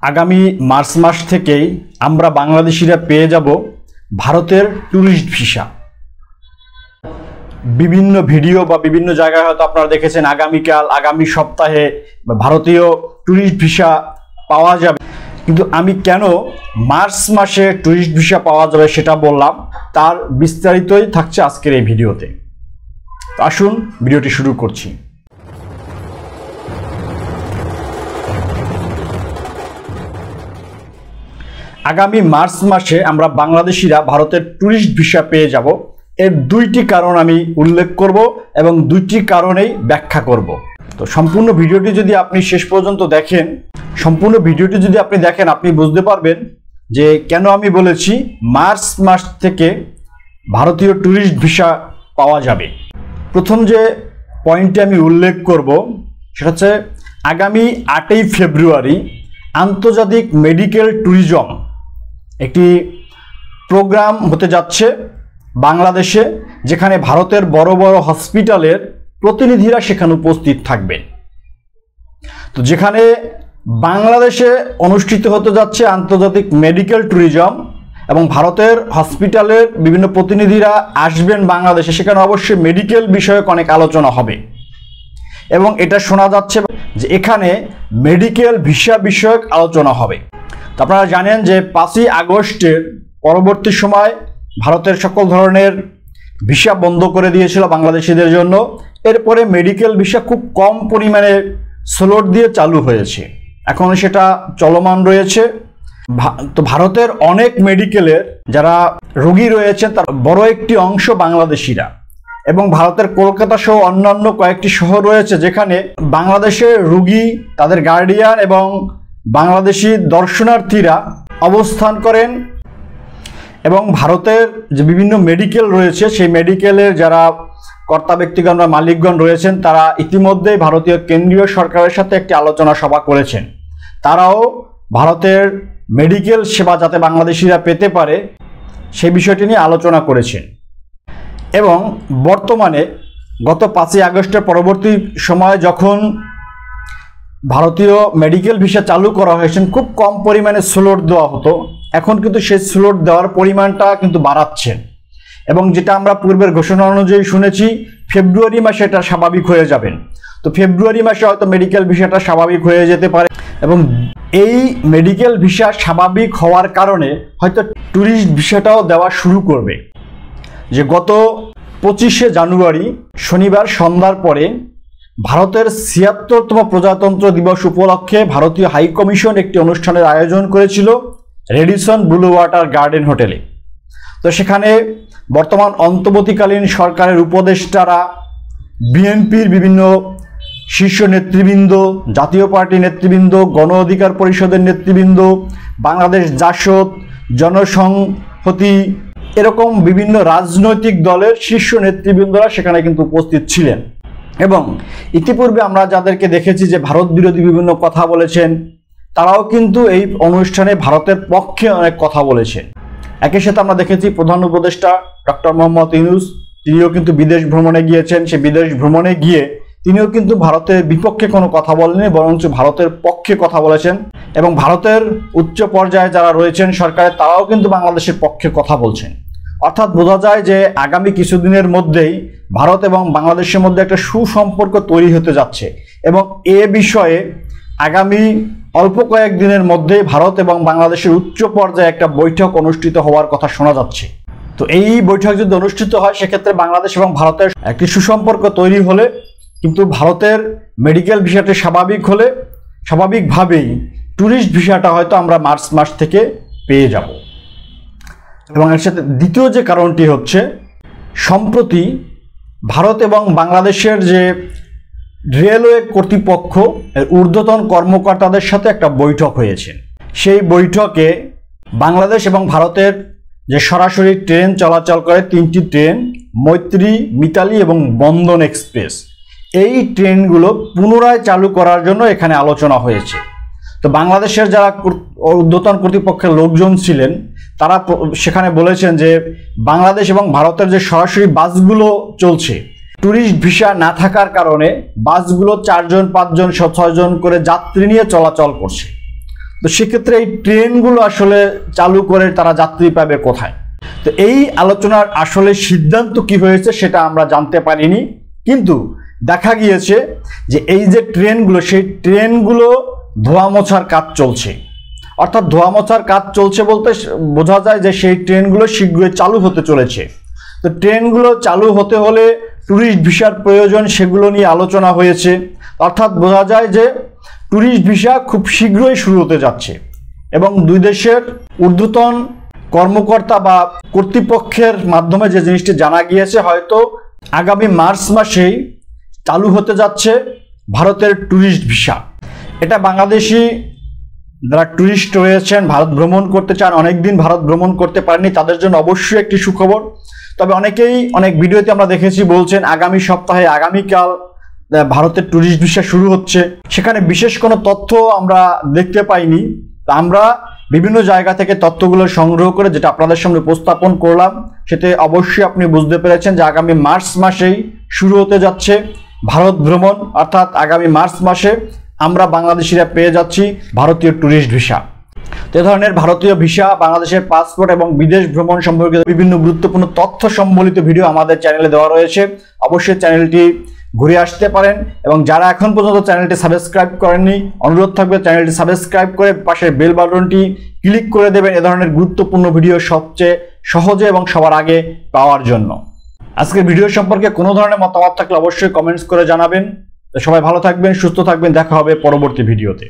আগামী মার্চ মাস থেকেই আমরা বাংলাদেশিরা পেয়ে যাব ভারতের ট্যুরিস্ট ভিসা। বিভিন্ন ভিডিও বা বিভিন্ন জায়গায় হয়তো আপনারা দেখেছেন আগামীকাল, আগামী সপ্তাহে ভারতীয় ট্যুরিস্ট ভিসা পাওয়া যাবে। কিন্তু আমি কেন মার্চ মাসে ট্যুরিস্ট ভিসা পাওয়া যাবে সেটা বললাম, তার বিস্তারিতই থাকছে আজকের এই ভিডিওতে। আসুন ভিডিওটি শুরু করছি। আগামী মার্চ মাসে আমরা বাংলাদেশিরা ভারতের ট্যুরিস্ট ভিসা পেয়ে যাব। এর দুইটি কারণ আমি উল্লেখ করব এবং দুইটি কারণেই ব্যাখ্যা করব। তো সম্পূর্ণ ভিডিওটি যদি আপনি শেষ পর্যন্ত দেখেন, আপনি বুঝতে পারবেন যে কেন আমি বলেছি মার্চ মাস থেকে ভারতীয় ট্যুরিস্ট ভিসা পাওয়া যাবে। প্রথম যে পয়েন্টটি আমি উল্লেখ করব সেটা হচ্ছে আগামী 8ই ফেব্রুয়ারি আন্তর্জাতিক মেডিকেল ট্যুরিজম একটি প্রোগ্রাম হতে যাচ্ছে বাংলাদেশে, যেখানে ভারতের বড় বড় হসপিটালের প্রতিনিধিরা সেখানে উপস্থিত থাকবেন। তো যেখানে বাংলাদেশে অনুষ্ঠিত হতে যাচ্ছে আন্তর্জাতিক মেডিকেল ট্যুরিজম এবং ভারতের হসপিটালের বিভিন্ন প্রতিনিধিরা আসবেন বাংলাদেশে, সেখানে অবশ্যই মেডিকেল বিষয়ক অনেক আলোচনা হবে এবং এটা শোনা যাচ্ছে যে এখানে মেডিকেল ভিসা বিষয়ক আলোচনা হবে। তো আপনারা জানেন যে 5ই আগস্টের পরবর্তী সময় ভারতের সকল ধরনের ভিসা বন্ধ করে দিয়েছিল বাংলাদেশিদের জন্য। এরপরে মেডিকেল ভিসা খুব কম পরিমাণে স্লট দিয়ে চালু হয়েছে, এখন সেটা চলমান রয়েছে। তো ভারতের অনেক মেডিকেলের যারা রোগী রয়েছেন তার বড় একটি অংশ বাংলাদেশিরা, এবং ভারতের কলকাতা সহ অন্যান্য কয়েকটি শহর রয়েছে যেখানে বাংলাদেশের রোগী, তাদের গার্ডিয়ান এবং বাংলাদেশি দর্শনার্থীরা অবস্থান করেন। এবং ভারতের যে বিভিন্ন মেডিকেল রয়েছে সেই মেডিকেলের যারা কর্তা ব্যক্তিগণ বা মালিকগণ রয়েছেন তারা ইতিমধ্যেই ভারতীয় কেন্দ্রীয় সরকারের সাথে একটি আলোচনা সভা করেছেন। তারাও ভারতের মেডিকেল সেবা যাতে বাংলাদেশিরা পেতে পারে সেই বিষয়টি নিয়ে আলোচনা করেছেন। এবং বর্তমানে গত 5ই আগস্টের পরবর্তী সময়ে যখন ভারতীয় মেডিকেল ভিসা চালু করা হয়েছে, খুব কম পরিমাণে স্লট দেওয়া হতো, এখন কিন্তু সেই স্লট দেওয়ার পরিমাণটা কিন্তু বাড়াচ্ছেন। এবং যেটা আমরা পূর্বের ঘোষণা অনুযায়ী শুনেছি ফেব্রুয়ারি মাসে এটা স্বাভাবিক হয়ে যাবেন। তো ফেব্রুয়ারি মাসে হয়তো মেডিকেল ভিসাটা স্বাভাবিক হয়ে যেতে পারে, এবং এই মেডিকেল ভিসা স্বাভাবিক হওয়ার কারণে হয়তো ট্যুরিস্ট ভিসাটাও দেওয়া শুরু করবে। যে গত 25শে জানুয়ারি শনিবার সন্ধ্যার পরে ভারতের 76তম প্রজাতন্ত্র দিবস উপলক্ষে ভারতীয় হাই কমিশন একটি অনুষ্ঠানের আয়োজন করেছিল রেডিসন ব্লু ওয়াটার গার্ডেন হোটেলে। তো সেখানে বর্তমান অন্তর্বর্তীকালীন সরকারের উপদেষ্টারা, বিএনপির বিভিন্ন শীর্ষ নেতৃবৃন্দ, জাতীয় পার্টি নেতৃবৃন্দ, গণ অধিকার পরিষদের নেতৃবৃন্দ, বাংলাদেশ জাসদ, জনসংহতি, এরকম বিভিন্ন রাজনৈতিক দলের শীর্ষ নেতৃবৃন্দরা সেখানে কিন্তু উপস্থিত ছিলেন। এবং ইতিপূর্বে আমরা যাদেরকে দেখেছি যে ভারত বিরোধী বিভিন্ন কথা বলেছেন, তারাও কিন্তু এই অনুষ্ঠানে ভারতের পক্ষে অনেক কথা বলেছেন। একই সাথে আমরা দেখেছি প্রধান উপদেষ্টা ডক্টর মোহাম্মদ ইউনূস, তিনিও কিন্তু বিদেশ ভ্রমণে গিয়েছেন। সে বিদেশ ভ্রমণে গিয়ে তিনিও কিন্তু ভারতের বিপক্ষে কোনো কথা বলেননি, বরঞ্চ ভারতের পক্ষে কথা বলেছেন। এবং ভারতের উচ্চ পর্যায়ে যারা রয়েছেন সরকারে, তারাও কিন্তু বাংলাদেশের পক্ষে কথা বলছেন। অর্থাৎ বোঝা যায় যে আগামী কিছুদিনের মধ্যেই ভারত এবং বাংলাদেশের মধ্যে একটা সুসম্পর্ক তৈরি হতে যাচ্ছে, এবং এ বিষয়ে আগামী অল্প কয়েকদিনের মধ্যেই ভারত এবং বাংলাদেশের উচ্চ পর্যায়ে একটা বৈঠক অনুষ্ঠিত হওয়ার কথা শোনা যাচ্ছে। তো এই বৈঠক যদি অনুষ্ঠিত হয় সেক্ষেত্রে বাংলাদেশ এবং ভারতের একটি সুসম্পর্ক তৈরি হলে, কিন্তু ভারতের মেডিকেল ভিসাটি স্বাভাবিক হলে স্বাভাবিকভাবেই ট্যুরিস্ট ভিসাটা হয়তো আমরা মার্চ মাস থেকে পেয়ে যাব। এবং এর সাথে দ্বিতীয় যে কারণটি হচ্ছে, সম্প্রতি ভারত এবং বাংলাদেশের যে রেলওয়ে কর্তৃপক্ষ এর ঊর্ধ্বতন কর্মকর্তাদের সাথে একটা বৈঠক হয়েছে। সেই বৈঠকে বাংলাদেশ এবং ভারতের যে সরাসরি ট্রেন চলাচল করে 3টি ট্রেন, মৈত্রী, মিতালি এবং বন্ধন এক্সপ্রেস, এই ট্রেনগুলো পুনরায় চালু করার জন্য এখানে আলোচনা হয়েছে। তো বাংলাদেশের যারা ঊর্ধ্বতন কর্তৃপক্ষের লোকজন ছিলেন তারা সেখানে বলেছেন যে বাংলাদেশ এবং ভারতের যে সরাসরি বাসগুলো চলছে, ট্যুরিস্ট ভিসা না থাকার কারণে বাসগুলো 4 জন 5 জন 6 জন করে যাত্রী নিয়ে চলাচল করছে। তো সেক্ষেত্রে এই ট্রেনগুলো আসলে চালু করে তারা যাত্রী পাবে কোথায়? তো এই আলোচনার আসলে সিদ্ধান্ত কি হয়েছে সেটা আমরা জানতে পারিনি, কিন্তু দেখা গিয়েছে যে এই যে ট্রেনগুলো, সেই ট্রেনগুলো ধোয়া মোছার কাজ চলছে। অর্থাৎ ধোয়া মোছার কাজ চলছে বলতে বোঝা যায় যে সেই ট্রেনগুলো শীঘ্রই চালু হতে চলেছে। তো ট্রেনগুলো চালু হতে হলে ট্যুরিস্ট ভিসার প্রয়োজন, সেগুলো নিয়ে আলোচনা হয়েছে। অর্থাৎ বোঝা যায় যে ট্যুরিস্ট ভিসা খুব শীঘ্রই শুরু হতে যাচ্ছে এবং দুই দেশের ঊর্ধ্বতন কর্মকর্তা বা কর্তৃপক্ষের মাধ্যমে যে জিনিসটি জানা গিয়েছে, হয়তো আগামী মার্চ মাসেই চালু হতে যাচ্ছে ভারতের ট্যুরিস্ট ভিসা। এটা বাংলাদেশি যারা ট্যুরিস্ট রয়েছেন, ভারত ভ্রমণ করতে চান, অনেকদিন ভারত ভ্রমণ করতে পারেনি, তাদের জন্য অবশ্যই একটি সুখবর। তবে অনেকেই অনেক ভিডিওতে আমরা দেখেছি বলছেন আগামী সপ্তাহে, আগামীকাল ভারতের ট্যুরিস্ট ভিসা শুরু হচ্ছে। সেখানে বিশেষ কোনো তথ্য আমরা দেখতে পাইনি। তা আমরা বিভিন্ন জায়গা থেকে তথ্যগুলো সংগ্রহ করে যেটা আপনাদের সামনে উপস্থাপন করলাম, সেতে অবশ্যই আপনি বুঝতে পেরেছেন যে আগামী মার্চ মাসেই শুরু হতে যাচ্ছে ভারত ভ্রমণ। অর্থাৎ আগামী মার্চ মাসে আমরা বাংলাদেশিরা পেয়ে যাচ্ছি ভারতীয় ট্যুরিস্ট ভিসা। তো এ ধরনের ভারতীয় ভিসা, বাংলাদেশের পাসপোর্ট এবং বিদেশ ভ্রমণ সম্পর্কিত বিভিন্ন গুরুত্বপূর্ণ তথ্য সম্বলিত ভিডিও আমাদের চ্যানেলে দেওয়া রয়েছে। অবশ্যই চ্যানেলটি ঘুরে আসতে পারেন এবং যারা এখন পর্যন্ত চ্যানেলটি সাবস্ক্রাইব করেননি, অনুরোধ থাকবে চ্যানেলটি সাবস্ক্রাইব করে পাশের বেল বাটনটি ক্লিক করে দেবেন এ ধরনের গুরুত্বপূর্ণ ভিডিও সবচেয়ে সহজে এবং সবার আগে পাওয়ার জন্য। আজকের ভিডিও সম্পর্কে কোনো ধরনের মতামত থাকলে অবশ্যই কমেন্টস করে জানাবেন। তো সবাই ভালো থাকবেন, সুস্থ থাকবেন, দেখা হবে পরবর্তী ভিডিওতে।